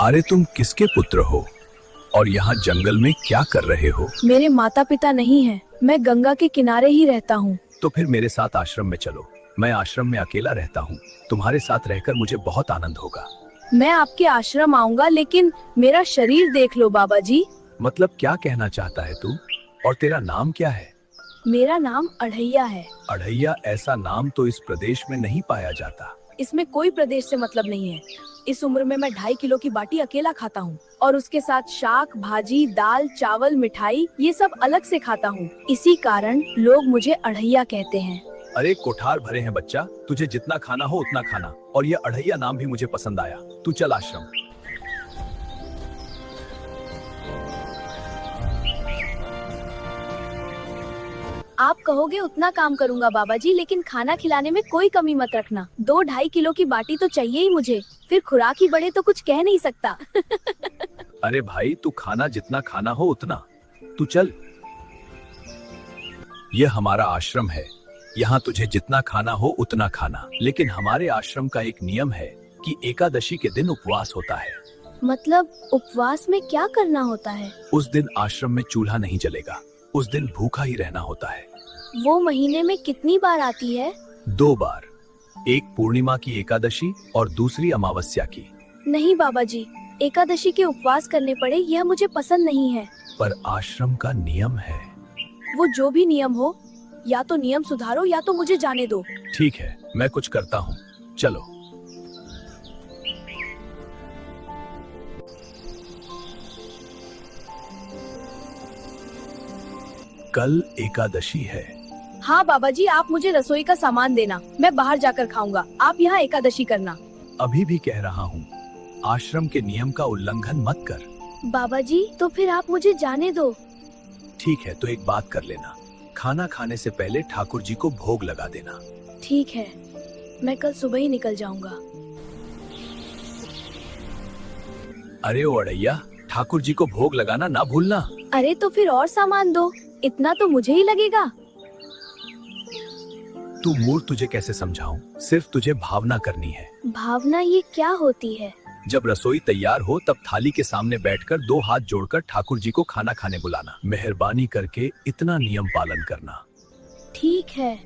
अरे तुम किसके पुत्र हो और यहाँ जंगल में क्या कर रहे हो? मेरे माता पिता नहीं हैं। मैं गंगा के किनारे ही रहता हूँ। तो फिर मेरे साथ आश्रम में चलो। मैं आश्रम में अकेला रहता हूँ। तुम्हारे साथ रहकर मुझे बहुत आनंद होगा। मैं आपके आश्रम आऊंगा, लेकिन मेरा शरीर देख लो बाबा जी। मतलब क्या कहना चाहता है तू? और तेरा नाम क्या है? मेरा नाम अढ़ैया है। अढ़ैया? ऐसा नाम तो इस प्रदेश में नहीं पाया जाता। इसमें कोई प्रदेश से मतलब नहीं है। इस उम्र में मैं 2.5 किलो की बाटी अकेला खाता हूँ और उसके साथ शाक, भाजी, दाल, चावल, मिठाई, ये सब अलग से खाता हूँ। इसी कारण लोग मुझे अढ़ैया कहते हैं। अरे कोठार भरे हैं बच्चा, तुझे जितना खाना हो उतना खाना। और ये अढ़ैया नाम भी मुझे पसंद आया। तू चल आश्रम। आप कहोगे उतना काम करूंगा बाबा जी, लेकिन खाना खिलाने में कोई कमी मत रखना। 2-2.5 किलो की बाटी तो चाहिए ही मुझे। फिर खुराक ही बढ़े तो कुछ कह नहीं सकता। अरे भाई, तू खाना जितना खाना हो उतना। तू चल। यह हमारा आश्रम है। यहाँ तुझे जितना खाना हो उतना खाना। लेकिन हमारे आश्रम का एक नियम है कि एकादशी के दिन उपवास होता है। मतलब उपवास में क्या करना होता है? उस दिन आश्रम में चूल्हा नहीं जलेगा। उस दिन भूखा ही रहना होता है। वो महीने में कितनी बार आती है? 2 बार। एक पूर्णिमा की एकादशी और दूसरी अमावस्या की। नहीं बाबा जी, एकादशी के उपवास करने पड़े यह मुझे पसंद नहीं है। पर आश्रम का नियम है। वो जो भी नियम हो, या तो नियम सुधारो या तो मुझे जाने दो। ठीक है, मैं कुछ करता हूँ। चलो। कल एकादशी है। हाँ बाबा जी, आप मुझे रसोई का सामान देना। मैं बाहर जाकर खाऊंगा। आप यहाँ एकादशी करना। अभी भी कह रहा हूँ, आश्रम के नियम का उल्लंघन मत कर। बाबा जी, तो फिर आप मुझे जाने दो। ठीक है, तो एक बात कर लेना। खाना खाने से पहले ठाकुर जी को भोग लगा देना। ठीक है, मैं कल सुबह ही निकल जाऊंगा। अरे ओ अड़ैया, ठाकुर जी को भोग लगाना ना भूलना। अरे तो फिर और सामान दो, इतना तो मुझे ही लगेगा। तू मूर्ख, तुझे कैसे समझाऊं? सिर्फ तुझे भावना करनी है। भावना ये क्या होती है? जब रसोई तैयार हो तब थाली के सामने बैठकर 2 हाथ जोड़कर ठाकुर जी को खाना खाने बुलाना। मेहरबानी करके इतना नियम पालन करना। ठीक है।